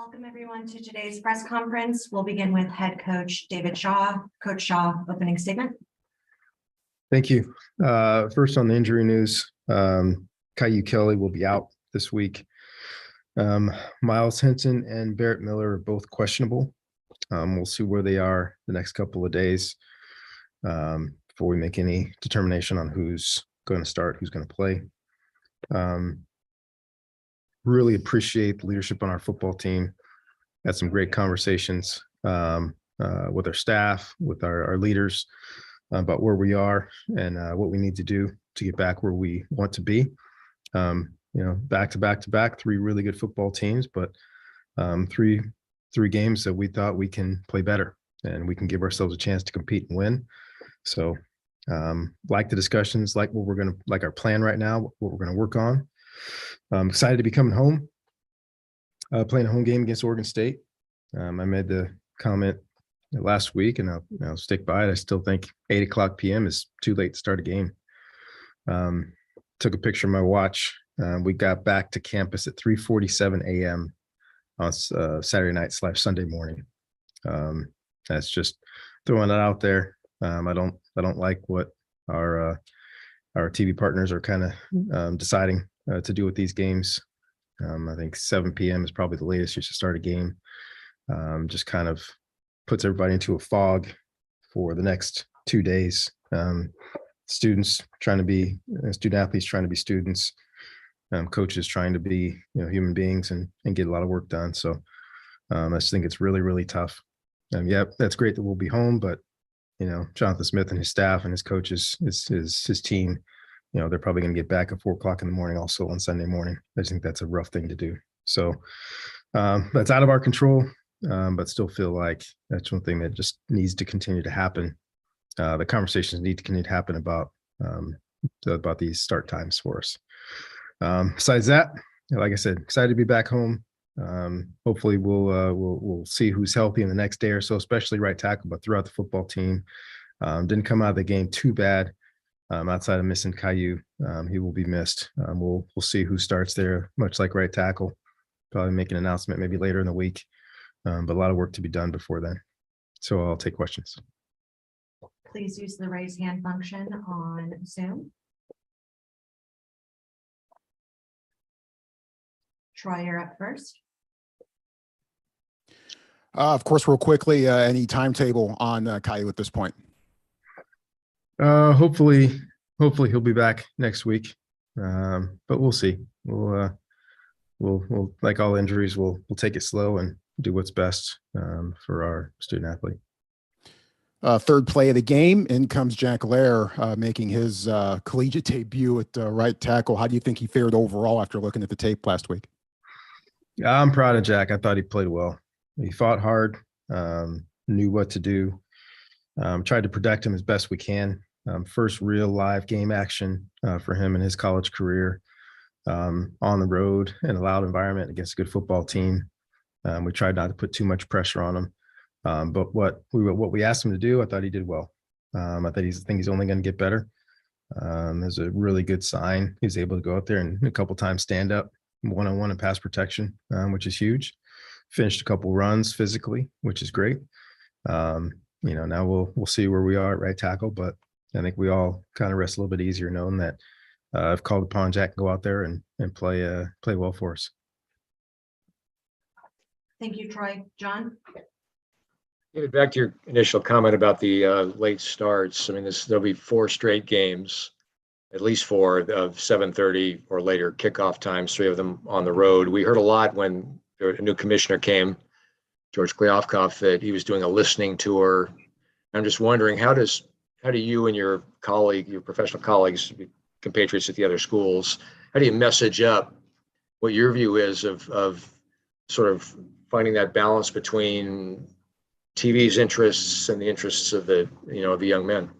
Welcome everyone to today's press conference. We'll begin with head coach David Shaw. Coach Shaw, opening statement. Thank you. First on the injury news, Caillou Kelly will be out this week. Miles Henson and Barrett Miller are both questionable. We'll see where they are the next couple of days before we make any determination on who's going to start, who's going to play. Really appreciate the leadership on our football team. Had some great conversations with our staff, with our leaders about where we are and what we need to do to get back where we want to be. Back to back, three really good football teams, but three games that we thought we can play better and we can give ourselves a chance to compete and win. So like the discussions, like our plan right now, what we're going to work on. I'm excited to be coming home, playing a home game against Oregon State. I made the comment last week, and I'll stick by it. I still think 8:00 p.m. is too late to start a game. Took a picture of my watch. We got back to campus at 3:47 a.m. on Saturday night / Sunday morning. That's just throwing that out there. I don't like what our TV partners are kind of deciding to do with these games. I think 7 p.m. is probably the latest you should start a game. Just kind of puts everybody into a fog for the next 2 days. Student athletes trying to be students, coaches trying to be human beings and get a lot of work done. So I just think it's really, really tough. That's great that we'll be home, but Jonathan Smith and his staff and his coaches, his team, they're probably going to get back at 4:00 in the morning also on Sunday morning. I just think that's a rough thing to do. So that's out of our control, but still feel like that's one thing that just needs to continue to happen. The conversations need to continue to happen about these start times for us. Besides that, like I said, excited to be back home. Hopefully we'll see who's healthy in the next day or so, especially right tackle, but throughout the football team. Didn't come out of the game too bad. Outside of missing Caillou, he will be missed. We'll see who starts there, much like right tackle. Probably make an announcement maybe later in the week, but a lot of work to be done before then. So I'll take questions. Please use the raise hand function on Zoom. Troy, you're up first. Of course, real quickly, any timetable on Caillou at this point? Hopefully he'll be back next week. But we'll see. We'll like all injuries, we'll take it slow and do what's best for our student athlete. Third play of the game, in comes Jack Lair, making his collegiate debut at right tackle. How do you think he fared overall after looking at the tape last week? I'm proud of Jack. I thought he played well. He fought hard, knew what to do, tried to protect him as best we can. First real live game action for him in his college career, on the road in a loud environment against a good football team. We tried not to put too much pressure on him, but what we asked him to do, I thought he did well. I think he's only going to get better. There's a really good sign. He was able to go out there and a couple times stand up one-on-one and pass protection, which is huge. Finished a couple runs physically, which is great. Now we'll see where we are at right tackle, but I think we all kind of rest a little bit easier knowing that I've called upon Jack to go out there and play well for us. Thank you, Troy. John? David, back to your initial comment about the late starts. I mean, there'll be 4 straight games, at least 4 of 7:30 or later kickoff times, 3 of them on the road. We heard a lot when a new commissioner came, George Kliavkoff, that he was doing a listening tour. I'm just wondering, how do you and your professional colleagues, compatriots at the other schools, how do you message up what your view is of sort of finding that balance between TV's interests and the interests of the young men?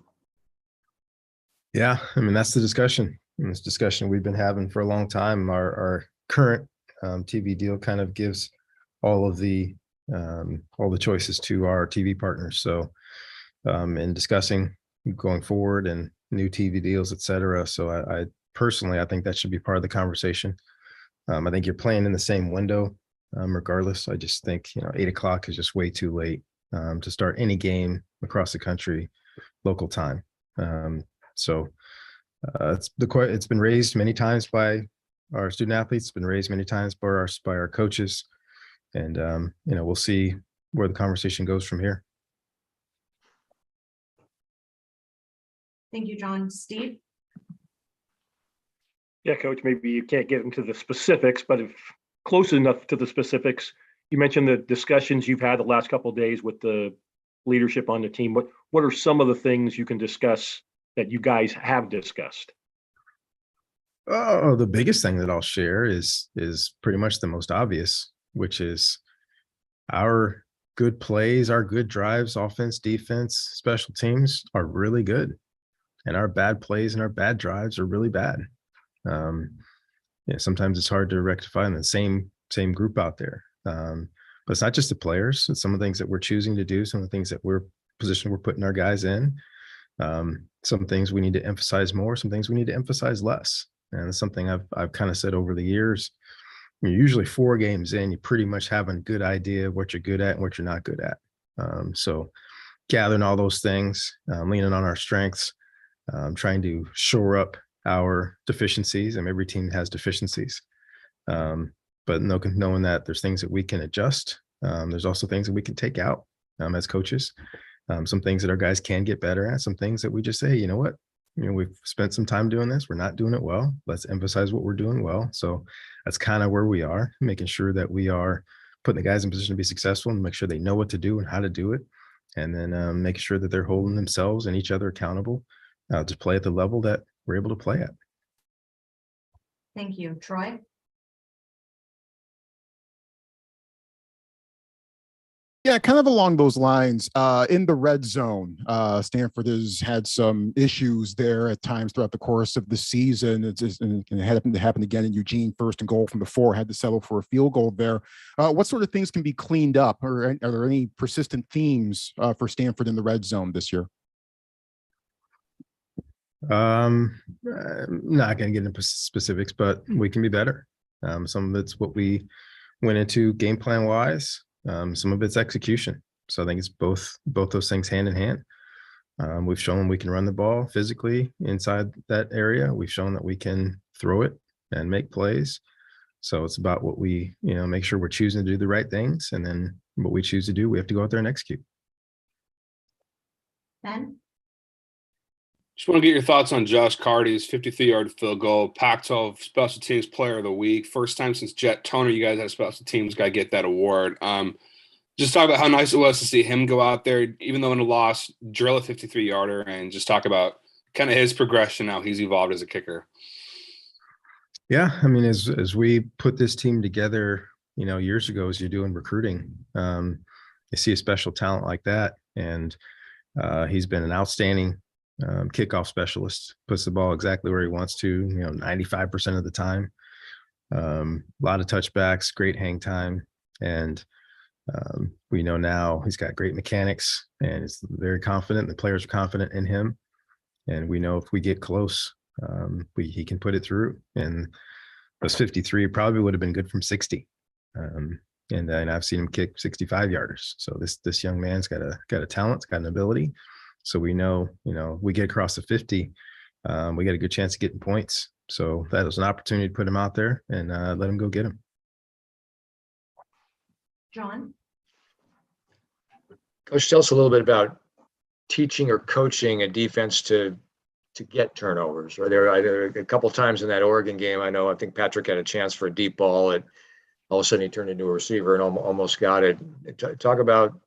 Yeah, I mean, that's the discussion. And this discussion we've been having for a long time. Our current TV deal kind of gives all the choices to our TV partners. So in discussing going forward and new TV deals, et cetera. So I personally think that should be part of the conversation. I think you're playing in the same window. regardless. I just think, 8 o'clock is just way too late to start any game across the country, local time. So it's been raised many times by our student athletes. It's been raised many times by our coaches, and we'll see where the conversation goes from here. Thank you, John. Steve? Yeah, Coach, maybe you can't get into the specifics, but if close enough to the specifics, you mentioned the discussions you've had the last couple of days with the leadership on the team. What are some of the things you can discuss that you guys have discussed? Oh, the biggest thing that I'll share is pretty much the most obvious, which is our good plays, our good drives, offense, defense, special teams are really good. And our bad plays and our bad drives are really bad. Sometimes it's hard to rectify in the same group out there. But it's not just the players. It's some of the things that we're choosing to do, some of the things that we're putting our guys in. Some things we need to emphasize more, some things we need to emphasize less. And it's something I've kind of said over the years. You're usually 4 games in, you pretty much have a good idea of what you're good at and what you're not good at. So gathering all those things, leaning on our strengths, trying to shore up our deficiencies. And every team has deficiencies, but knowing that there's things that we can adjust. There's also things that we can take out as coaches. Some things that our guys can get better at, some things that we just say, you know what, we've spent some time doing this. We're not doing it well. Let's emphasize what we're doing well. So that's kind of where we are, making sure that we are putting the guys in position to be successful and make sure they know what to do and how to do it. And then making sure that they're holding themselves and each other accountable to play at the level that we're able to play at. Thank you. Troy? Yeah, kind of along those lines. In the red zone, Stanford has had some issues there at times throughout the course of the season. And it happened again in Eugene, 1st and goal from the 4, had to settle for a field goal there. What sort of things can be cleaned up, or are there any persistent themes for Stanford in the red zone this year? I'm not going to get into specifics, but we can be better. Some of it's what we went into game plan wise. Some of it's execution. So I think it's both those things hand in hand. We've shown we can run the ball physically inside that area. We've shown that we can throw it and make plays. So it's about what we, make sure we're choosing to do the right things. And then what we choose to do, we have to go out there and execute. Ben? Just want to get your thoughts on Josh Carty's 53-yard field goal, Pac-12 Special Teams Player of the Week. First time since Jet Toner, you guys had a special teams guy get that award. Just talk about how nice it was to see him go out there, even though in a loss, drill a 53-yarder, and just talk about kind of his progression, how he's evolved as a kicker. Yeah, I mean, as we put this team together, years ago, as you're doing recruiting, you see a special talent like that, and he's been an outstanding kickoff specialist, puts the ball exactly where he wants to, 95% of the time. A lot of touchbacks, great hang time. And we know now he's got great mechanics and is very confident. The players are confident in him. And we know if we get close, he can put it through. And those 53 probably would have been good from 60. And then I've seen him kick 65-yarders. So this young man's got a talent, got an ability. So we know, we get across the 50, we got a good chance of getting points. So that was an opportunity to put him out there and let him go get him. John? Coach, tell us a little bit about teaching or coaching a defense to get turnovers. Or there a couple of times in that Oregon game, I think Patrick had a chance for a deep ball. All of a sudden he turned into a receiver and almost got it. Talk about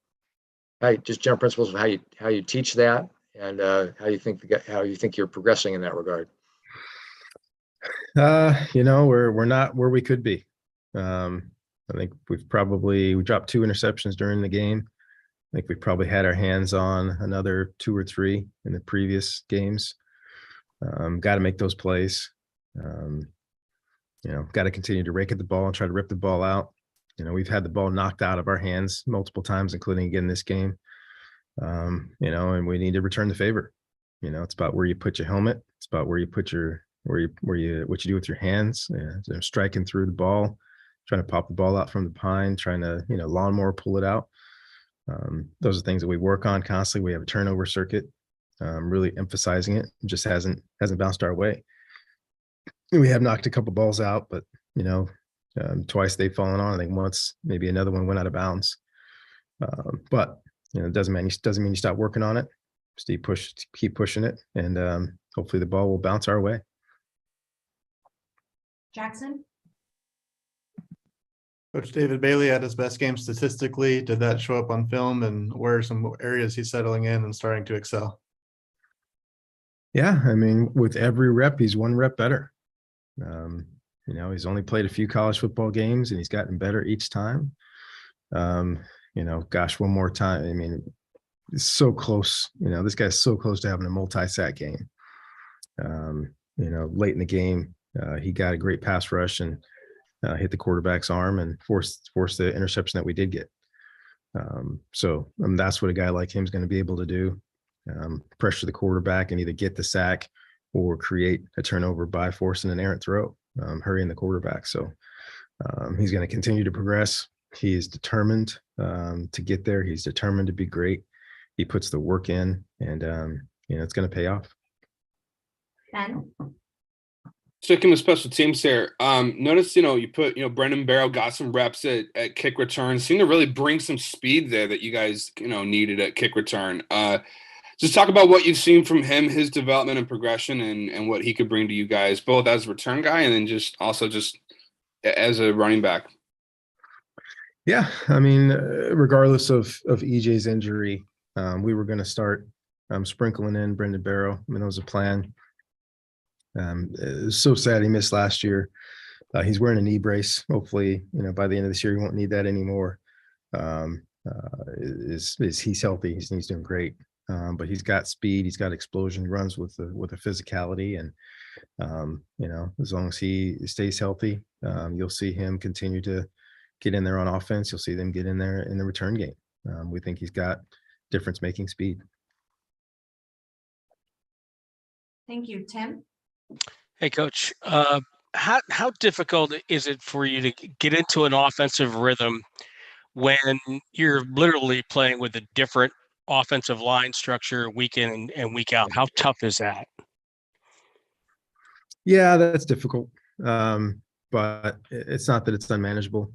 just general principles of how you teach that and how you think you're progressing in that regard. We're not where we could be. I think we dropped 2 interceptions during the game. I think we probably had our hands on another 2 or 3 in the previous games. Got to make those plays. Got to continue to rake at the ball and try to rip the ball out. We've had the ball knocked out of our hands multiple times, including again this game. And we need to return the favor. It's about where you put your helmet. It's about where you put what you do with your hands. Striking through the ball trying to pop the ball out from the pine, trying to, lawnmower pull it out. Those are things that we work on constantly. We have a turnover circuit, really emphasizing it. It just hasn't bounced our way. We have knocked a couple balls out, but twice they've fallen on. I think once maybe another one went out of bounds. But it doesn't mean you stop working on it. Just keep pushing it, and hopefully the ball will bounce our way. Jackson? Coach David Bailey had his best game statistically. Did that show up on film, and where are some areas he's settling in and starting to excel? Yeah, I mean, with every rep, he's one rep better. He's only played a few college football games, and he's gotten better each time. Gosh, one more time. I mean, it's so close. This guy's so close to having a multi-sack game. Late in the game, he got a great pass rush and hit the quarterback's arm and forced the interception that we did get. That's what a guy like him is going to be able to do. Pressure the quarterback and either get the sack or create a turnover by forcing an errant throw, hurrying the quarterback. So he's going to continue to progress. He is determined to get there. He's determined to be great. He puts the work in, and it's going to pay off. Ben? Sticking with special teams here, notice, you put, Brendan Barrow got some reps at kick return, seemed to really bring some speed there that you guys, needed at kick return. Just talk about what you've seen from him, his development and progression, and what he could bring to you guys, both as a return guy and then just as a running back. Yeah, I mean, regardless of EJ's injury, we were going to start sprinkling in Brendan Barrow. I mean, that was a plan. It was so sad he missed last year. He's wearing a knee brace. Hopefully, by the end of this year, he won't need that anymore. He's healthy. He's doing great. But he's got speed. He's got explosion. He runs with a physicality, and as long as he stays healthy, you'll see him continue to get in there on offense. You'll see them get in there in the return game. We think he's got difference-making speed. Thank you. Tim? Hey, Coach. How difficult is it for you to get into an offensive rhythm when you're literally playing with a different offensive line structure week in and week out? How tough is that? Yeah, that's difficult. But it's not that it's unmanageable.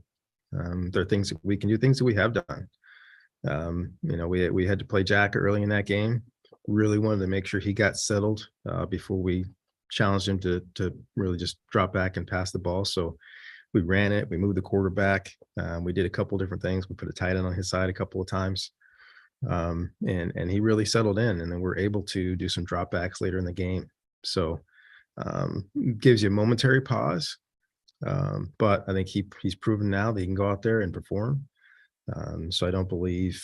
There are things that we can do, things that we have done. We had to play Jack early in that game. Really wanted to make sure he got settled before we challenged him to really just drop back and pass the ball. So we ran it. We moved the quarterback. We did a couple different things. We put a tight end on his side a couple of times. And he really settled in, and then we're able to do some dropbacks later in the game. So gives you a momentary pause, but I think he's proven now that he can go out there and perform. So I don't believe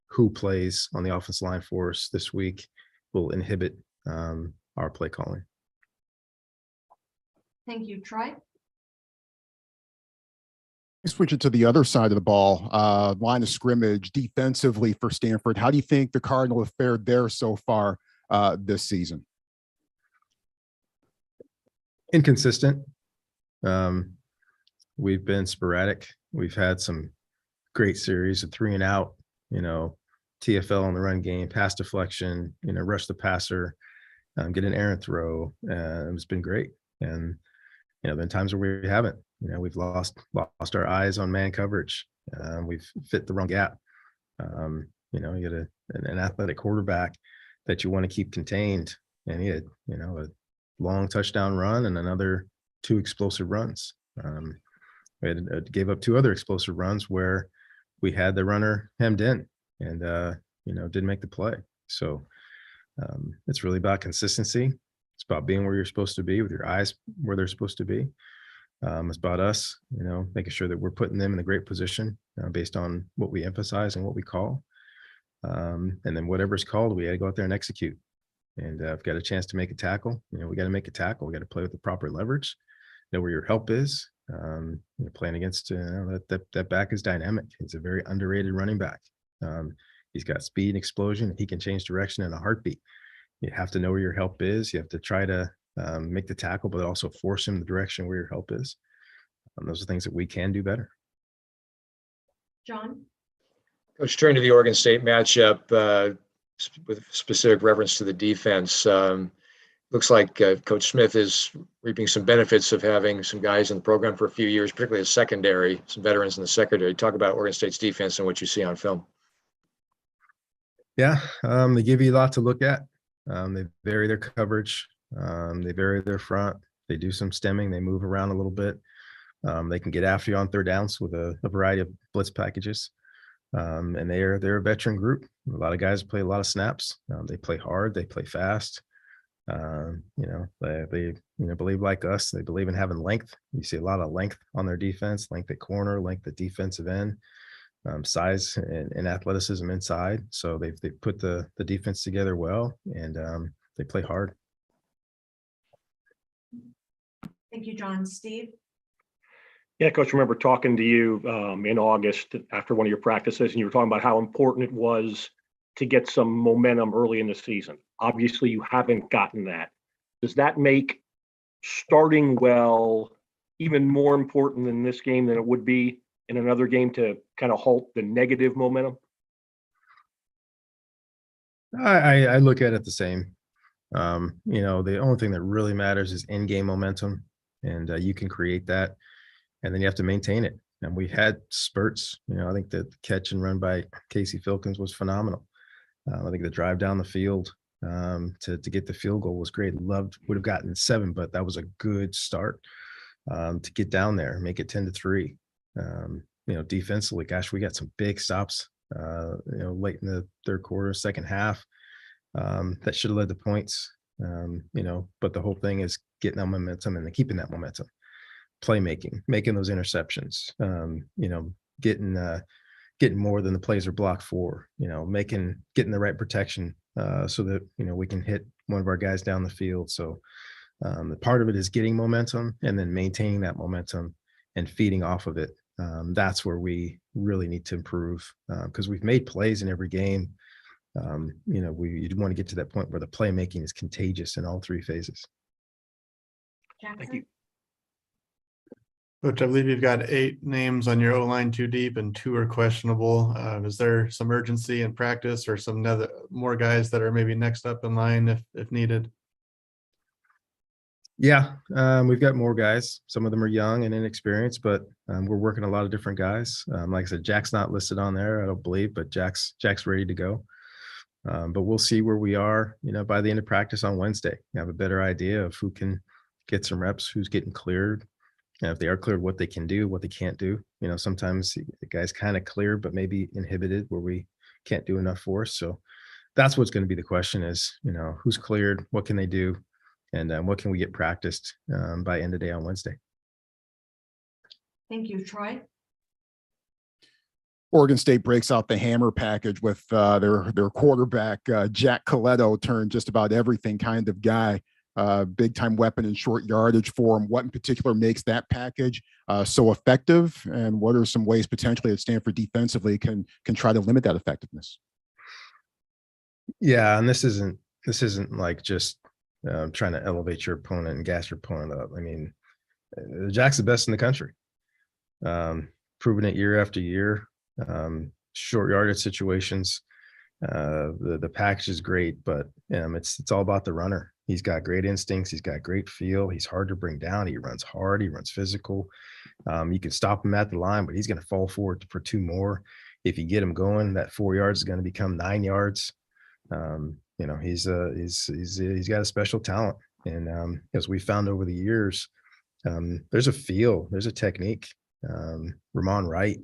who plays on the offensive line for us this week will inhibit our play calling. Thank you. Troy? Switch it to the other side of the ball, line of scrimmage defensively for Stanford. How do you think the Cardinal have fared there so far this season? Inconsistent. We've been sporadic. We've had some great series of 3 and out, TFL on the run game, pass deflection, rush the passer, get an errant throw. It's been great. And, been times where we haven't. We've lost our eyes on man coverage. We've fit the wrong gap. You get an athletic quarterback that you want to keep contained, and he had, a long touchdown run and another 2 explosive runs. We gave up 2 other explosive runs where we had the runner hemmed in and, didn't make the play. So it's really about consistency. It's about being where you're supposed to be with your eyes where they're supposed to be. It's about us, making sure that we're putting them in a great position based on what we emphasize and what we call. And then whatever's called, we got to go out there and execute. And if got a chance to make a tackle, we got to make a tackle. We got to play with the proper leverage, know where your help is. Playing against that back is dynamic. He's a very underrated running back. He's got speed and explosion. He can change direction in a heartbeat. You have to know where your help is. You have to try to make the tackle, but also force him the direction where your help is. those are things that we can do better. John? Coach, turning to the Oregon State matchup with specific reference to the defense, looks like Coach Smith is reaping some benefits of having some guys in the program for a few years, particularly the secondary, some veterans in the secondary. Talk about Oregon State's defense and what you see on film. Yeah, they give you a lot to look at. They vary their coverage. They vary their front. They do some stemming. They move around a little bit. They can get after you on third downs with a variety of blitz packages. And they're a veteran group. A lot of guys play a lot of snaps. They play hard. They play fast. They believe like us. They believe in having length. You see a lot of length on their defense, length at corner, length at defensive end, size and athleticism inside. So they put the defense together well, and they play hard. Thank you, John. Steve? Yeah, Coach, I remember talking to you in August after one of your practices, and you were talking about how important it was to get some momentum early in the season. Obviously, you haven't gotten that. Does that make starting well even more important in this game than it would be in another game to kind of halt the negative momentum? I look at it the same. The only thing that really matters is in-game momentum, and you can create that, and then you have to maintain it. And we had spurts. I think the catch and run by Casey Filkins was phenomenal. I think the drive down the field to get the field goal was great. Would have gotten 7, but that was a good start to get down there, make it 10-3. Defensively, gosh, we got some big stops, late in the third quarter, second half, that should have led to points. But the whole thing is getting that momentum and then keeping that momentum, playmaking, making those interceptions, getting more than the plays are blocked for, getting the right protection so that, we can hit one of our guys down the field. So the part of it is getting momentum and then maintaining that momentum and feeding off of it. That's where we really need to improve because we've made plays in every game. You want to get to that point where the playmaking is contagious in all 3 phases. Jackson? Thank you. Coach, I believe you've got 8 names on your O-line too deep and 2 are questionable. Is there some urgency in practice or some more guys that are maybe next up in line if needed? Yeah, we've got more guys. Some of them are young and inexperienced, but we're working a lot of different guys. Like I said, Jack's not listed on there, I don't believe, but Jack's ready to go. But we'll see where we are, by the end of practice on Wednesday. We have a better idea of who can get some reps, who's getting cleared. If they are cleared, what they can do, what they can't do. Sometimes the guy's kind of cleared, but maybe inhibited where we can't do enough for us. So that's what's going to be the question is, who's cleared, what can they do, and what can we get practiced by end of day on Wednesday. Thank you. Troy? Oregon State breaks out the hammer package with their quarterback, Jack Coletto, turned just about everything kind of guy. Big time weapon in short yardage for him. What in particular makes that package so effective, and what are some ways potentially that Stanford defensively can try to limit that effectiveness? Yeah, and this isn't like just trying to elevate your opponent and gas your opponent up. I mean, Jack's the best in the country, proven it year after year. Short yardage situations, the package is great, but it's all about the runner. He's got great instincts. He's got great feel. He's hard to bring down. He runs hard. He runs physical. You can stop him at the line, but he's going to fall forward for 2 more. If you get him going, that 4 yards is going to become 9 yards. He's got a special talent. And as we found over the years, there's a feel, there's a technique. Ramon Wright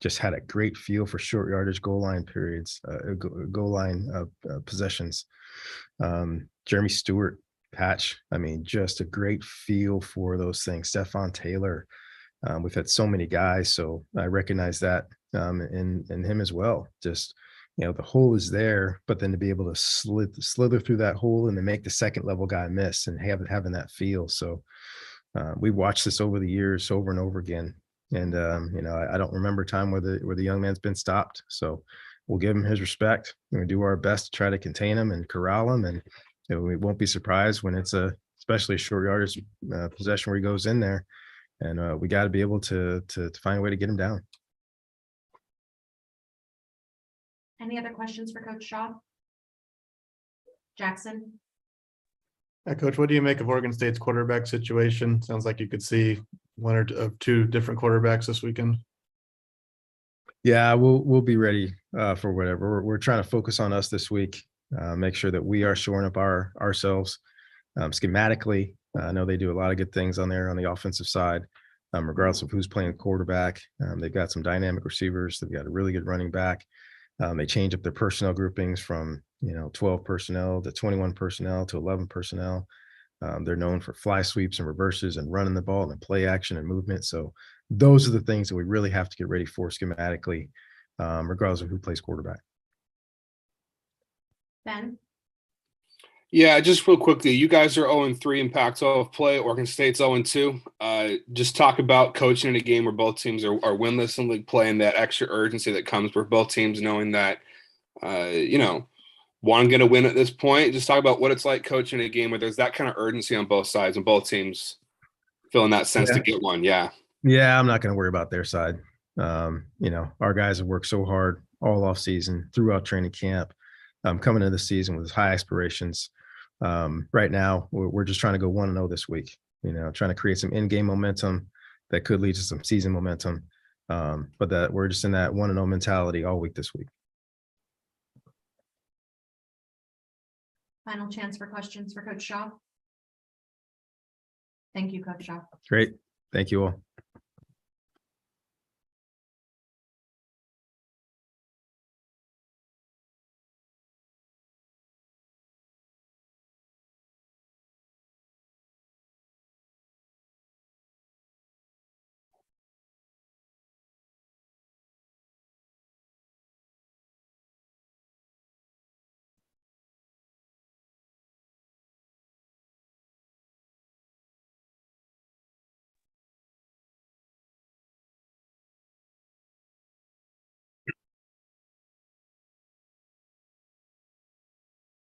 just had a great feel for short yardage goal line periods, goal line possessions. Jeremy Stewart, Patch, just a great feel for those things. Stephon Taylor, we've had so many guys, so I recognize that in him as well. Just, the hole is there, but then to be able to slither through that hole and then make the second level guy miss and having that feel. So we watched this over the years, over and over again. And, I don't remember a time where the young man's been stopped. So we'll give him his respect. We're going to do our best to try to contain him and corral him. And we won't be surprised when it's especially a short yardage possession where he goes in there And we got to be able to find a way to get him down. Any other questions for Coach Shaw? Jackson? Coach, what do you make of Oregon State's quarterback situation? Sounds like you could see one or two different quarterbacks this weekend. Yeah, we'll be ready for whatever. We're trying to focus on us this week, make sure that we are shoring up ourselves schematically. I know they do a lot of good things on there on the offensive side, regardless of who's playing quarterback. They've got some dynamic receivers. They've got a really good running back. They change up their personnel groupings from 12 personnel to 21 personnel to 11 personnel. They're known for fly sweeps and reverses and running the ball and play action and movement. So those are the things that we really have to get ready for schematically, regardless of who plays quarterback. Ben? Yeah, just real quickly, you guys are 0-3 in Pac-12 play. Oregon State's 0-2. Just talk about coaching in a game where both teams are winless in league play and that extra urgency that comes with both teams knowing that, one going to win at this point. Just talk about what it's like coaching a game where there's that kind of urgency on both sides and both teams feeling that sense to get one. Yeah. Yeah, I'm not going to worry about their side. Our guys have worked so hard all off season, throughout training camp, coming into the season with high aspirations. Right now, we're just trying to go 1-0 this week, trying to create some in-game momentum that could lead to some season momentum. But that we're just in that 1-0 mentality all week this week. Final chance for questions for Coach Shaw. Thank you, Coach Shaw. Great. Thank you all.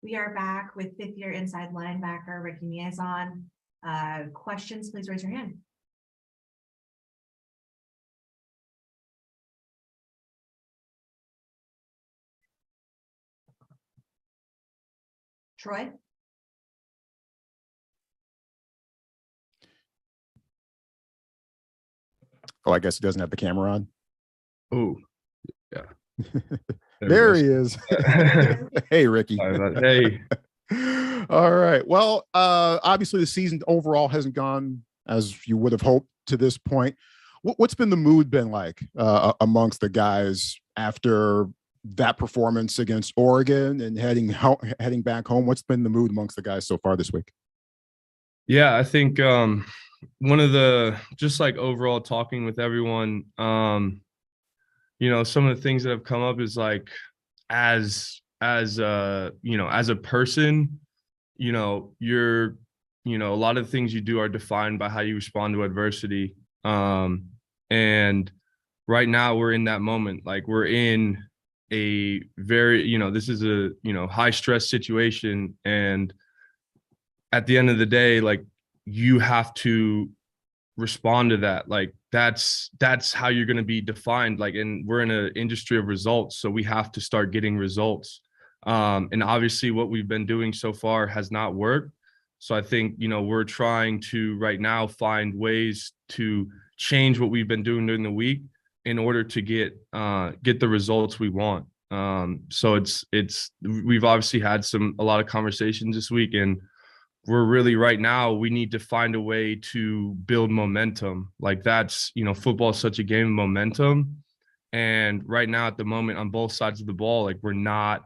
We are back with fifth-year inside linebacker Ricky Miezan. Questions, please raise your hand. Troy? Oh, I guess he doesn't have the camera on. Oh, yeah. There he is. Hey, Ricky. Hey. All right. Well, obviously the season overall hasn't gone as you would have hoped to this point. What's been the mood been like amongst the guys after that performance against Oregon and heading back home? What's been the mood amongst the guys so far this week? Yeah, I think one of the just like overall talking with everyone, some of the things that have come up is like as a person, you're a lot of the things you do are defined by how you respond to adversity. And right now we're in that moment. Like we're in a very, this is a, high stress situation. And at the end of the day, like you have to respond to that. Like that's how you're going to be defined. Like, and we're in an industry of results. So we have to start getting results. And obviously what we've been doing so far has not worked. So I think, we're trying to right now find ways to change what we've been doing during the week in order to get the results we want. So we've obviously had a lot of conversations this week, and we're really right now, we need to find a way to build momentum. Like that's, football is such a game of momentum. And right now at the moment on both sides of the ball, like we're not,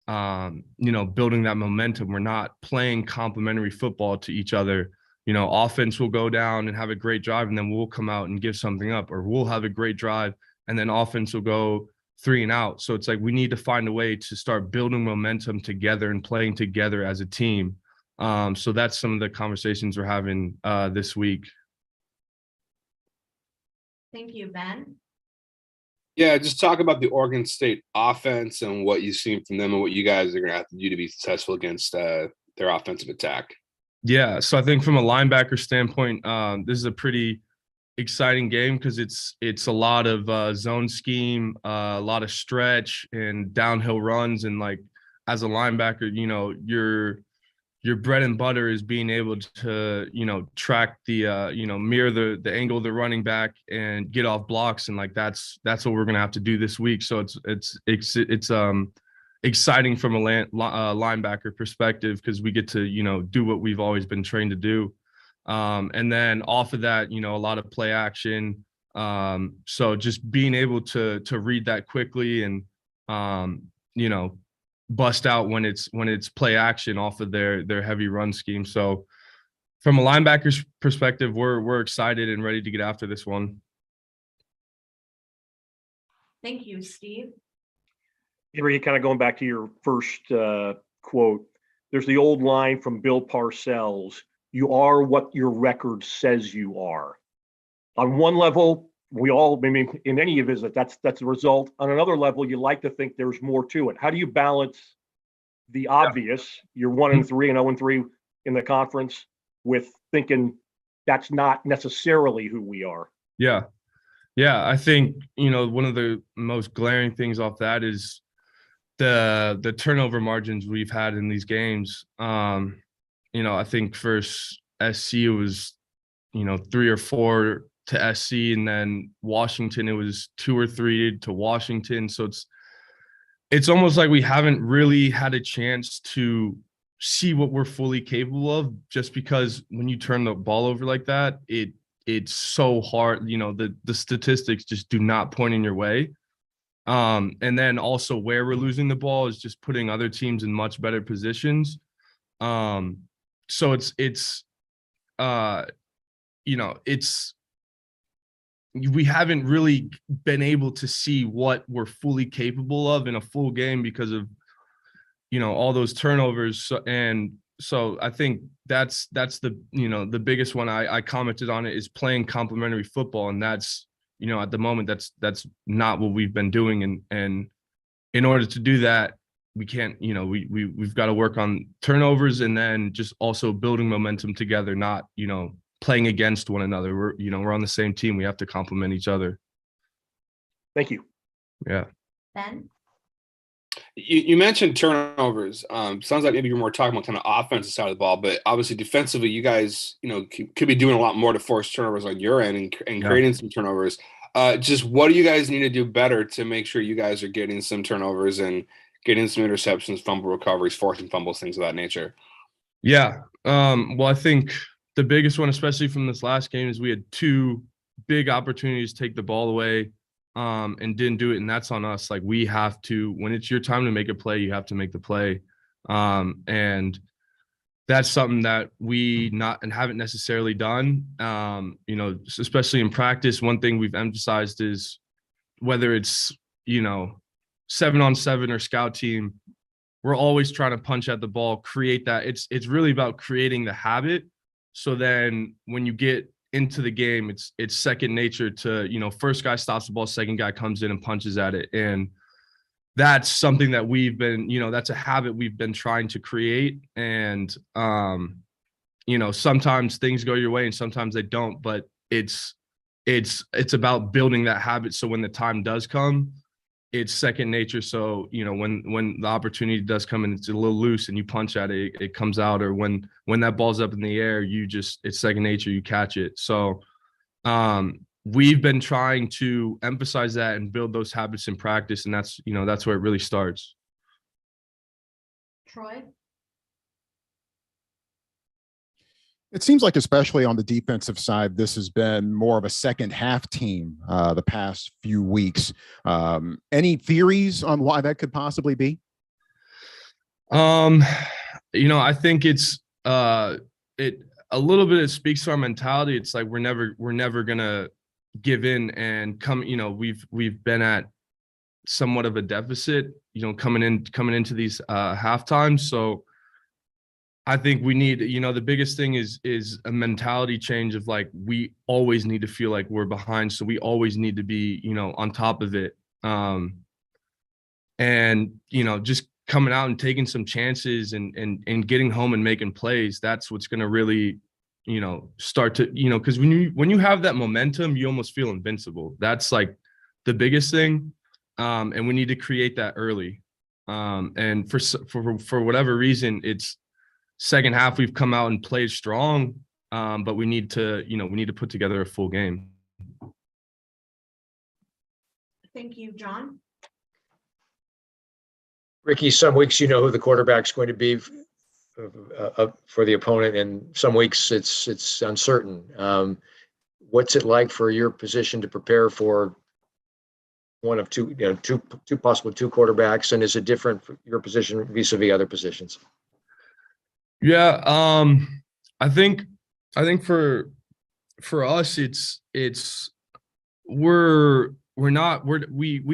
building that momentum. We're not playing complementary football to each other. Offense will go down and have a great drive, and then we'll come out and give something up, or we'll have a great drive and then offense will go 3 and out. So it's like, we need to find a way to start building momentum together and playing together as a team. So that's some of the conversations we're having this week. Thank you, Ben. Yeah, just talk about the Oregon State offense and what you've seen from them and what you guys are going to have to do to be successful against their offensive attack. Yeah, so I think from a linebacker standpoint, this is a pretty exciting game because it's a lot of zone scheme, a lot of stretch and downhill runs, and like as a linebacker, your bread and butter is being able to, track the, mirror the angle of the running back and get off blocks. And like, that's what we're going to have to do this week. So it's exciting from a linebacker perspective because we get to, do what we've always been trained to do. And then off of that, a lot of play action. So just being able to read that quickly and, bust out when it's play action off of their heavy run scheme. So from a linebacker's perspective, we're excited and ready to get after this one. Thank you, Steve. Henry, kind of going back to your first quote, there's the old line from Bill Parcells, "You are what your record says you are." On one level, we all, I mean, in any visit, that's the result. On another level, you like to think there's more to it. How do you balance the obvious, you're 1-3 and 0-3 in the conference, with thinking that's not necessarily who we are? Yeah. I think, one of the most glaring things off that is the turnover margins we've had in these games. I think for SC it was, 3 or 4 to SC, and then Washington, it was 2 or 3 to Washington. So it's almost like we haven't really had a chance to see what we're fully capable of, just because when you turn the ball over like that, it's so hard. The statistics just do not point in your way. And then also where we're losing the ball is just putting other teams in much better positions. So it's we haven't really been able to see what we're fully capable of in a full game because of, all those turnovers. So I think that's the, the biggest one. I commented on it is playing complementary football. And that's, at the moment, that's not what we've been doing. And in order to do that, we can't, we've got to work on turnovers and then just also building momentum together, not, playing against one another. We're on the same team. We have to complement each other. Thank you. Yeah. Ben? You mentioned turnovers. Sounds like maybe you're more talking about kind of offensive side of the ball, but obviously defensively, you guys, could be doing a lot more to force turnovers on your end and creating some turnovers. Just what do you guys need to do better to make sure you guys are getting some turnovers and getting some interceptions, fumble recoveries, forcing fumbles, things of that nature? Yeah. Well, I think the biggest one, especially from this last game, is we had 2 big opportunities to take the ball away and didn't do it. And that's on us. Like, we have to, when it's your time to make a play, you have to make the play. And that's something that we haven't necessarily done. Especially in practice, one thing we've emphasized is whether it's, 7-on-7 or scout team, we're always trying to punch at the ball, create that. It's really about creating the habit. So then when you get into the game, it's second nature to, first guy stops the ball, second guy comes in and punches at it. And that's something that we've been, that's a habit we've been trying to create. And, sometimes things go your way and sometimes they don't, but it's about building that habit. So when the time does come, it's second nature. So, when the opportunity does come and it's a little loose and you punch at it, it comes out. Or when that ball's up in the air, it's second nature, you catch it. So we've been trying to emphasize that and build those habits in practice. And that's where it really starts. Troy? It seems like, especially on the defensive side, this has been more of a second half team the past few weeks. Any theories on why that could possibly be? I think it's a little bit, it speaks to our mentality. It's like we're never gonna give in and come. We've been at somewhat of a deficit, coming into these halftimes. So I think we need, the biggest thing is a mentality change of like, we always need to feel like we're behind. So we always need to be, on top of it. And, just coming out and taking some chances and getting home and making plays. That's what's going to really, start to, because when you have that momentum, you almost feel invincible. That's like the biggest thing. And we need to create that early. And for whatever reason, it's second half, we've come out and played strong. But we need to put together a full game. Thank you, John. Ricky, some weeks you know who the quarterback's going to be for the opponent, and some weeks it's uncertain. What's it like for your position to prepare for one of two possible two quarterbacks, and is it different for your position vis-a-vis other positions? Yeah, I think for us, we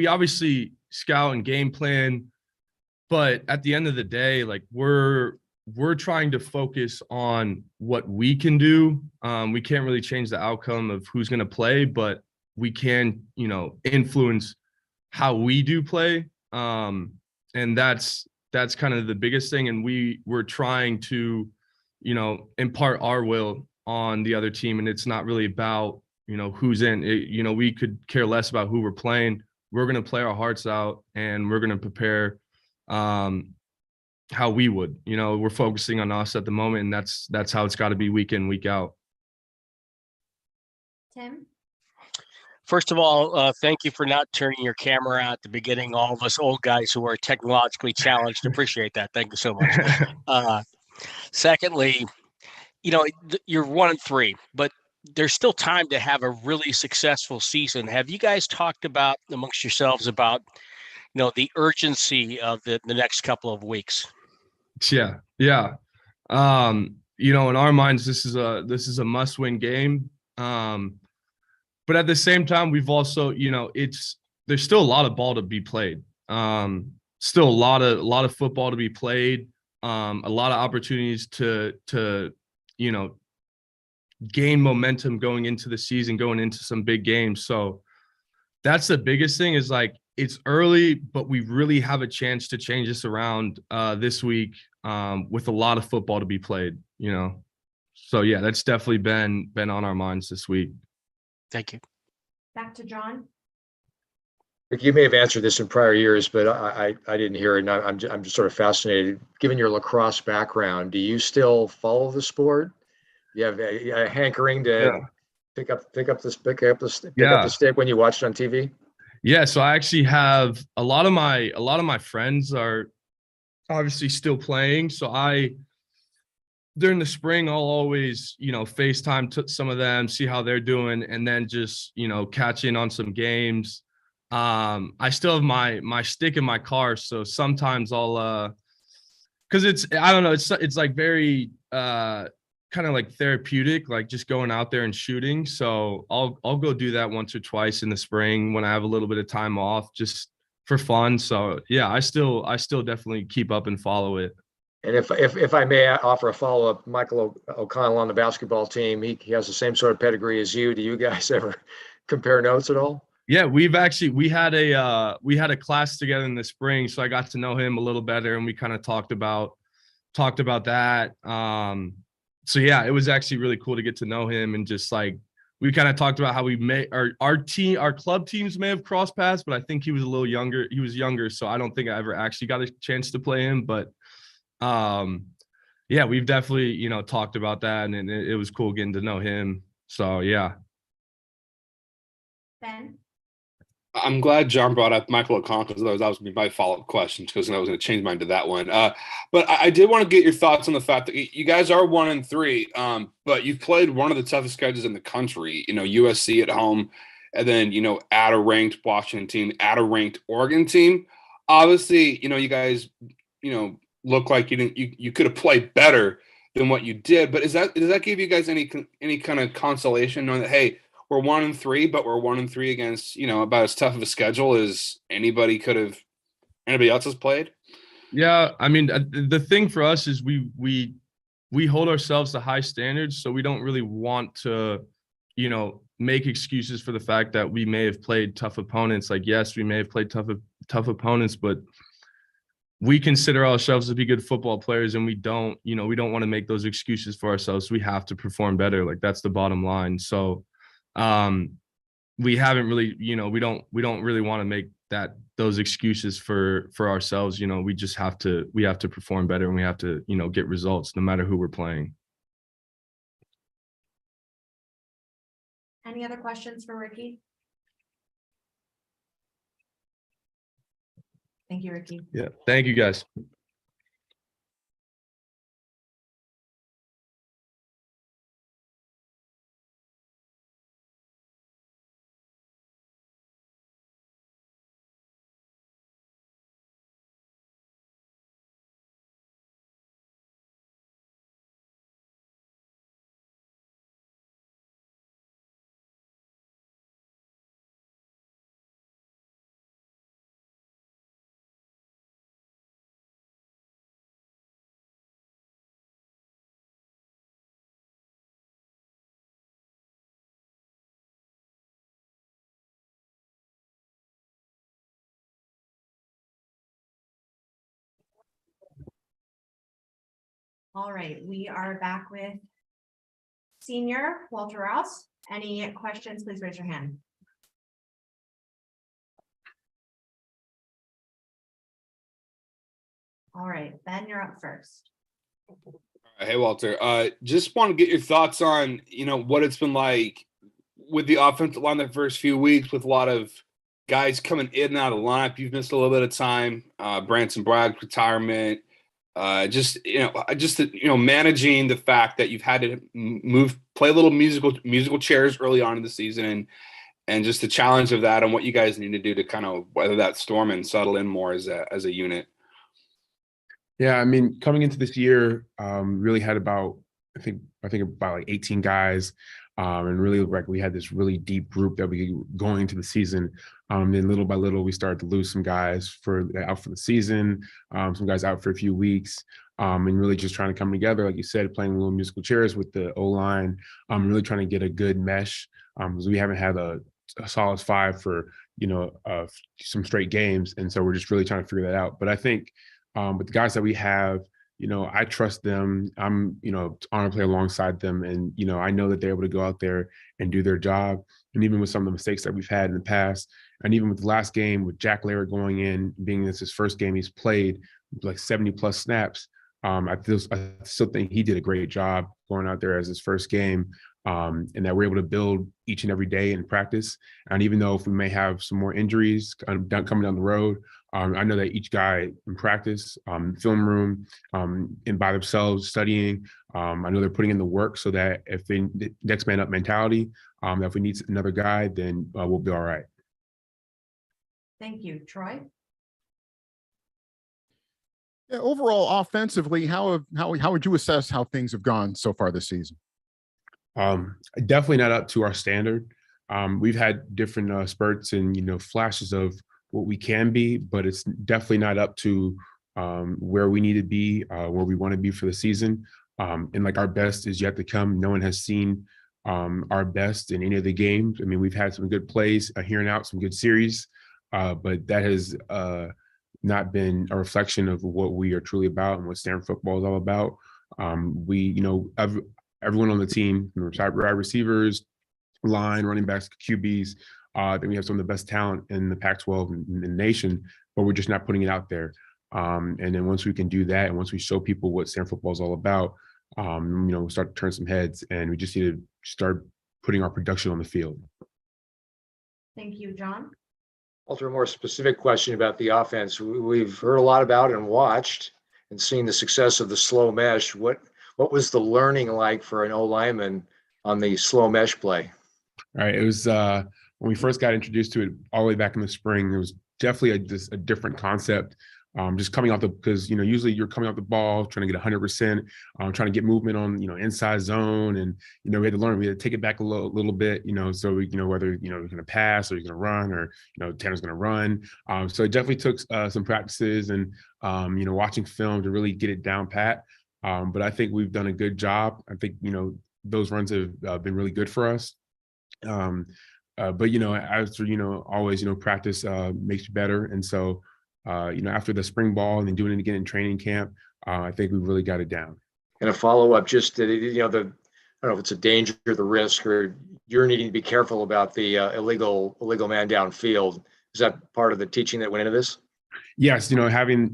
obviously scout and game plan, but at the end of the day, like we're trying to focus on what we can do. We can't really change the outcome of who's going to play, but we can, influence how we do play. And that's kind of the biggest thing. And we're trying to, impart our will on the other team. And it's not really about, who's in it. We could care less about who we're playing. We're going to play our hearts out, and we're going to prepare how we would. We're focusing on us at the moment, and that's how it's got to be week in, week out. Tim? First of all, thank you for not turning your camera out at the beginning. All of us old guys who are technologically challenged appreciate that. Thank you so much. Secondly, you're 1-3, but there's still time to have a really successful season. Have you guys talked about amongst yourselves about, the urgency of the next couple of weeks? Yeah. In our minds, this is a must-win game. But at the same time, we've also, there's still a lot of ball to be played. Still a lot of football to be played. A lot of opportunities to gain momentum going into the season, going into some big games. So that's the biggest thing, is like, it's early, but we really have a chance to change this around this week with a lot of football to be played, So yeah, that's definitely been on our minds this week. Thank you. Back to John. Ricky, you may have answered this in prior years, but I didn't hear it, and I'm just sort of fascinated. Given your lacrosse background, do you still follow the sport? You have a hankering to pick up the stick when you watch it on TV? Yeah, so I actually have a lot of my friends are obviously still playing. So during the spring, I'll always, FaceTime some of them, see how they're doing, and then just, catch in on some games. I still have my stick in my car, so sometimes I'll because it's like very kind of like therapeutic, like just going out there and shooting. So I'll go do that once or twice in the spring when I have a little bit of time off, just for fun. So yeah, I still definitely keep up and follow it. And if I may offer a follow-up, Michael O'Connell on the basketball team, he has the same sort of pedigree as you. Do you guys ever compare notes at all? Yeah, we had a class together in the spring, so I got to know him a little better, and we kind of talked about that. So yeah, it was actually really cool to get to know him, and just like we kind of talked about how we may our club teams may have crossed paths, but I think he was a little younger. He was younger, so I don't think I ever actually got a chance to play him. But yeah, we've definitely talked about that, and it was cool getting to know him. So yeah. Ben? I'm glad John brought up Michael O'Connell, because that was going to be my follow-up question, because I was going to change mine to that one. But I did want to get your thoughts on the fact that you guys are 1-3, but you've played one of the toughest schedules in the country. USC at home, and then at a ranked Washington team, at a ranked Oregon team. Obviously, you guys, look like you could have played better than what you did. But does that give you guys any kind of consolation, knowing that, hey, we're 1-3, but we're 1-3 against, about as tough of a schedule as anybody else has played? Yeah, I mean, the thing for us is we hold ourselves to high standards, so we don't really want to, make excuses for the fact that we may have played tough opponents. Like, yes, we may have played tough opponents, but we consider ourselves to be good football players, and we don't want to make those excuses for ourselves. We have to perform better. Like, that's the bottom line. So we haven't really, we don't really want to make those excuses for ourselves. We just have to perform better, and we have to, get results no matter who we're playing. Any other questions for Ricky? Thank you, Ricky. Yeah. Thank you, guys. All right, we are back with Senior Walter Rouse. Any questions, please raise your hand. All right, Ben, you're up first. Hey, Walter. Just want to get your thoughts on, what it's been like with the offensive line the first few weeks, with a lot of guys coming in and out of the lineup. You've missed a little bit of time. Branson Bragg's retirement. Managing the fact that you've had to play a little musical chairs early on in the season, and just the challenge of that and what you guys need to do to kind of weather that storm and settle in more as a unit. Yeah, I mean, coming into this year, really had about, I think about like 18 guys, and really like we had this really deep group that we going into the season. Then little by little, we started to lose some guys out for the season, some guys out for a few weeks, and really just trying to come together, like you said, playing little musical chairs with the O-line, really trying to get a good mesh, because we haven't had a solid five for some straight games, and so we're just really trying to figure that out. But I think with the guys that we have, I trust them. I'm, honored to play alongside them. And, I know that they're able to go out there and do their job. And even with some of the mistakes that we've had in the past, and even with the last game with Jack Laird going in, being this his first game he's played, like 70 plus snaps, I still think he did a great job going out there as his first game, and that we're able to build each and every day in practice. And even though if we may have some more injuries coming down the road, I know that each guy in practice, film room, and by themselves studying, I know they're putting in the work so that if they next man up mentality, that if we need another guy, then we'll be all right. Thank you, Troy. Yeah, overall, offensively, how would you assess how things have gone so far this season? Definitely not up to our standard. We've had different spurts and flashes of what we can be, but it's definitely not up to where we need to be, where we want to be for the season. And like our best is yet to come. No one has seen our best in any of the games. I mean, we've had some good plays here and out, some good series, but that has not been a reflection of what we are truly about and what Stanford football is all about. Everyone on the team, wide receivers, line, running backs, QBs, then we have some of the best talent in the Pac-12 and the nation, but we're just not putting it out there. And then once we can do that, and once we show people what Stanford football is all about, we'll start to turn some heads, and we just need to start putting our production on the field. Thank you, John. Walter, a more specific question about the offense. We've heard a lot about and watched and seen the success of the slow mesh. What was the learning like for an O-lineman on the slow mesh play? All right, it was when we first got introduced to it all the way back in the spring. It was definitely a different concept. Just coming off because usually you're coming off the ball trying to get 100%, trying to get movement on inside zone, and we had to learn. We had to take it back a little bit, so we, whether you're going to pass or you're going to run, or Tanner's going to run. So it definitely took some practices and watching film to really get it down pat. But I think we've done a good job. I think those runs have been really good for us. But as for always practice makes you better, and so after the spring ball and then doing it again in training camp, I think we've really got it down. And a follow-up, just I don't know if it's a danger, the risk, or you're needing to be careful about the illegal man downfield. Is that part of the teaching that went into this? Yes, having,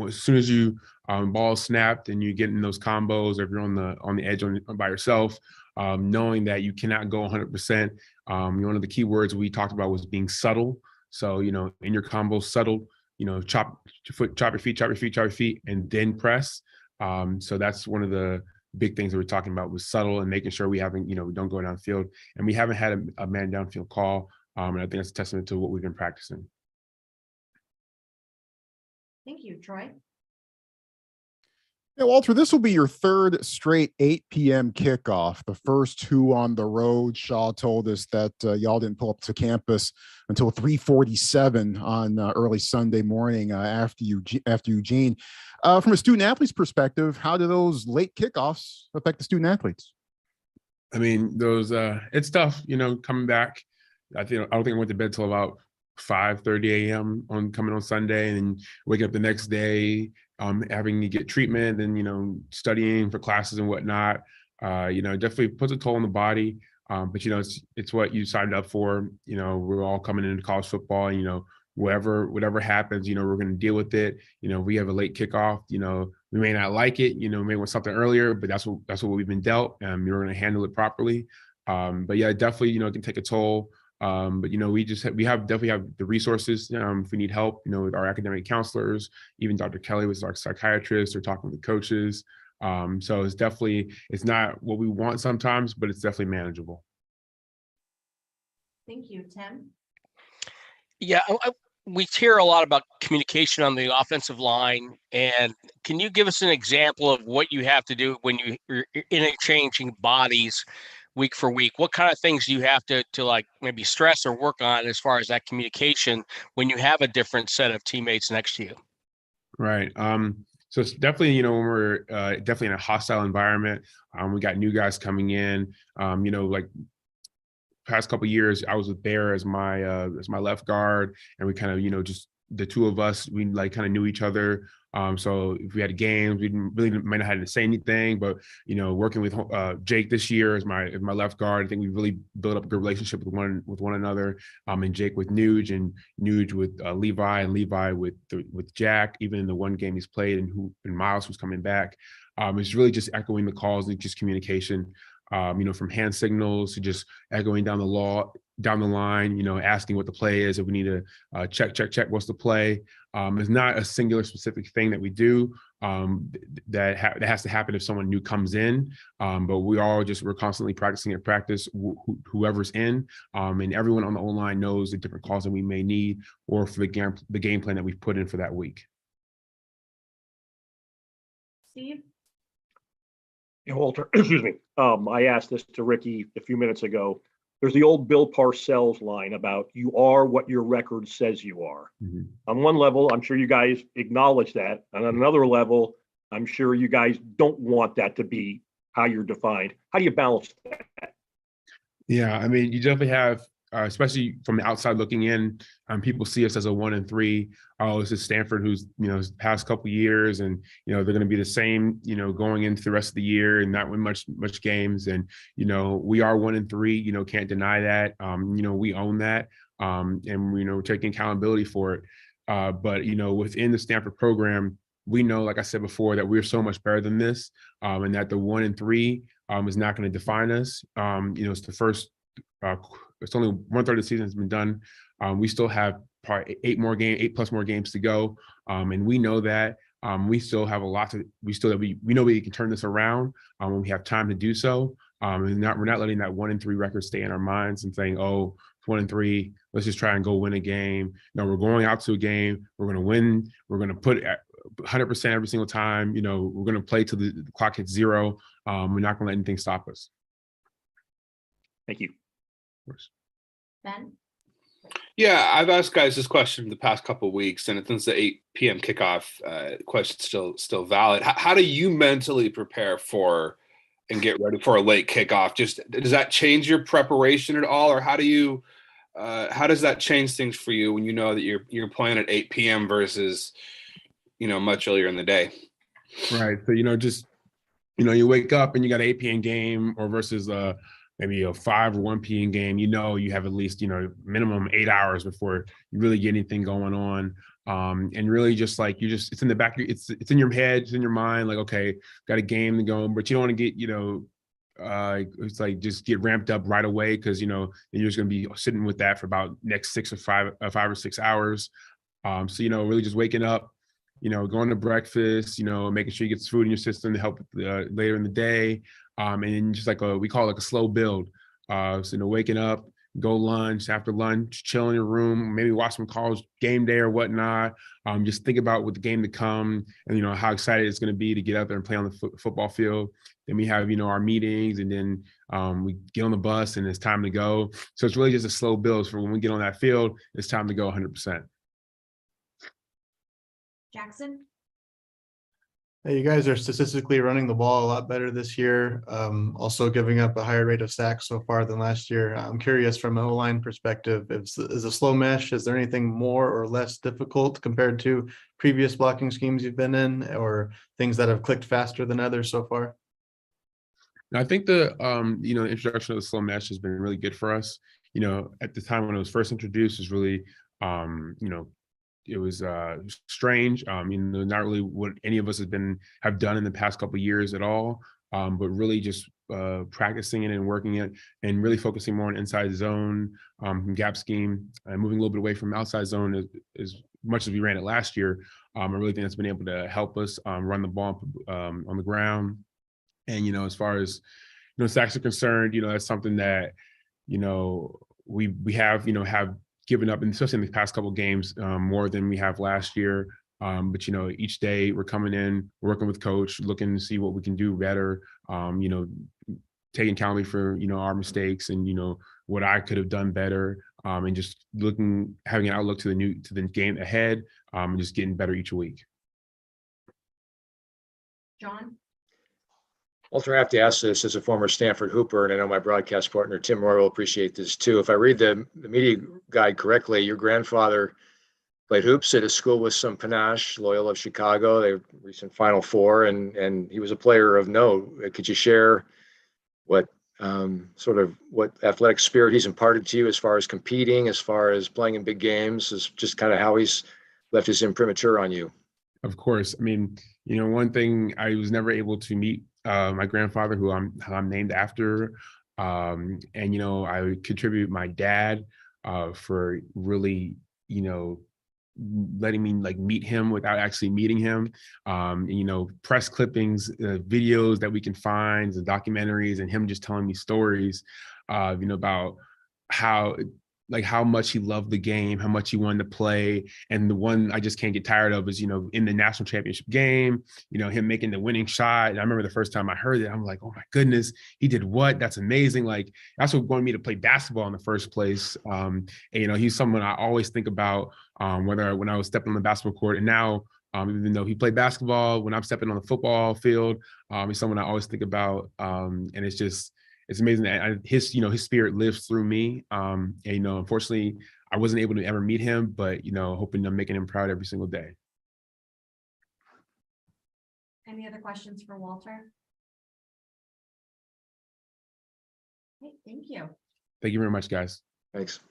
as soon as you ball snapped and you get in those combos, or if you're on the edge by yourself, knowing that you cannot go 100%. One of the key words we talked about was being subtle. So, in your combo, subtle, chop your foot, chop your feet, and then press. So that's one of the big things that we're talking about, was subtle and making sure we haven't, we don't go downfield, and we haven't had a man downfield call. And I think that's a testament to what we've been practicing. Thank you, Troy. Yeah, Walter, this will be your third straight 8 p.m. kickoff. The first two on the road. Shaw told us that y'all didn't pull up to campus until 3:47 on early Sunday morning after Eugene. From a student athlete's perspective, how do those late kickoffs affect the student athletes? I mean, it's tough, coming back. I don't think I went to bed till about 5:30 a.m. coming on Sunday, and waking up the next day, having to get treatment, and studying for classes and whatnot. Definitely puts a toll on the body. But it's what you signed up for. We're all coming into college football, and whatever happens, we're going to deal with it. We have a late kickoff. We may not like it. We may want something earlier, but that's what we've been dealt. We're going to handle it properly. But yeah, definitely, it can take a toll. But we definitely have the resources if we need help, with our academic counselors, even Dr. Kelly was our psychiatrist, or talking with the coaches. So it's not what we want sometimes, but it's definitely manageable. Thank you, Tim. Yeah, we hear a lot about communication on the offensive line, and can you give us an example of what you have to do when you're interchanging bodies week for week? What kind of things do you have to like maybe stress or work on as far as that communication when you have a different set of teammates next to you? Right. So it's definitely, when we're definitely in a hostile environment, we got new guys coming in, like past couple of years, I was with Bear as my left guard, and we kind of, just the two of us, we kind of knew each other. So if we had games, we might not have to say anything, but working with Jake this year as my left guard, I think we really built up a good relationship with one another. And Jake with Nuge, and Nuge with Levi, and Levi with Jack. Even in the one game he's played, and Miles was coming back. It's really just echoing the calls and just communication. From hand signals to just echoing down the line, asking what the play is. If we need to check, what's the play? It's not a singular specific thing that we do that has to happen if someone new comes in. But we're constantly practicing at practice, whoever's in, and everyone on the O-line knows the different calls that we may need, or for the game plan that we've put in for that week. Steve? Yeah, Walter, excuse me. I asked this to Ricky a few minutes ago. There's the old Bill Parcells line about you are what your record says you are. Mm-hmm. On one level, I'm sure you guys acknowledge that. And on another level, I'm sure you guys don't want that to be how you're defined. How do you balance that? Yeah, I mean, you definitely have, especially from the outside looking in, people see us as a 1-3. Oh, this is Stanford, who's past couple years, and they're going to be the same, going into the rest of the year and not win much games. And we are 1-3. Can't deny that. We own that, and we're taking accountability for it. But within the Stanford program, we know, like I said before, that we're so much better than this, and that the 1-3 is not going to define us. It's the first. It's only 1/3 of the season has been done. We still have probably 8+ more games to go, and we know that we still have a lot to. We know we can turn this around when we have time to do so. And we're not letting that 1-3 record stay in our minds and saying, oh, 1-3, let's just try and go win a game. No, we're going out to a game. We're going to win. We're going to put 100% every single time. We're going to play till the clock hits 0. We're not going to let anything stop us. Thank you. Ben? Yeah, I've asked guys this question the past couple of weeks, and since the 8 p.m. kickoff question's still valid. How do you mentally prepare for and get ready for a late kickoff? Does that change your preparation at all, or how do you how does that change things for you when you know that you're playing at 8 p.m. versus, much earlier in the day? Right. So, just, you wake up and you got an 8 p.m. game or versus maybe a 5 or 1 p.m. game, you have at least, minimum 8 hours before you really get anything going on. And really just like, it's in the back, it's in your head, it's in your mind, like, okay, got a game to go, but you don't want to get, it's like just get ramped up right away because you're just going to be sitting with that for about next 5 or 6 hours. So really just waking up, going to breakfast, making sure you get food in your system to help later in the day, and then just like we call it like a slow build. So waking up, go lunch, after lunch, chill in your room, maybe watch some college game day or whatnot. Just think about what the game to come and how excited it's going to be to get out there and play on the football field. Then we have our meetings, and then we get on the bus and it's time to go. So it's really just a slow build for when we get on that field, it's time to go 100%. Jackson? Hey, you guys are statistically running the ball a lot better this year. Also giving up a higher rate of sacks so far than last year. I'm curious from an O-line perspective, is a slow mesh, is there anything more or less difficult compared to previous blocking schemes you've been in, or things that have clicked faster than others so far? I think the introduction of the slow mesh has been really good for us. At the time when it was first introduced, is really it was strange. Not really what any of us have done in the past couple of years at all. But really just practicing it and working it, and really focusing more on inside zone, gap scheme, and moving a little bit away from outside zone as much as we ran it last year. I really think that's been able to help us run the ball on the ground. And as far as sacks are concerned, that's something that we have given up, and especially in the past couple of games, more than we have last year. But each day we're coming in, working with coach, looking to see what we can do better. Taking accountability for our mistakes and what I could have done better, and just having an outlook to the game ahead, and just getting better each week. John? Walter, I have to ask this as a former Stanford Hooper, and I know my broadcast partner, Tim Roy, will appreciate this too. If I read the media guide correctly, your grandfather played hoops at a school with some panache, Loyola of Chicago. They were recent Final Four, and he was a player of note. Could you share what what athletic spirit he's imparted to you as far as competing, as far as playing in big games, is just kind of how he's left his imprimatur on you? Of course. I mean, one thing, I was never able to meet my grandfather, who I'm named after. And, I would contribute my dad for really, letting me meet him without actually meeting him. Press clippings, videos that we can find, and documentaries, and him just telling me stories, about how much he loved the game, how much he wanted to play. And the one I just can't get tired of is, in the national championship game, him making the winning shot. And I remember the first time I heard it, I'm like, oh my goodness, he did what? That's amazing. Like, that's what wanted me to play basketball in the first place. And, he's someone I always think about, when I was stepping on the basketball court. And now, even though he played basketball, when I'm stepping on the football field, he's someone I always think about. And it's amazing that his spirit lives through me. And, unfortunately, I wasn't able to ever meet him, but, hoping I'm making him proud every single day. Any other questions for Walter? Okay, thank you. Thank you very much, guys. Thanks.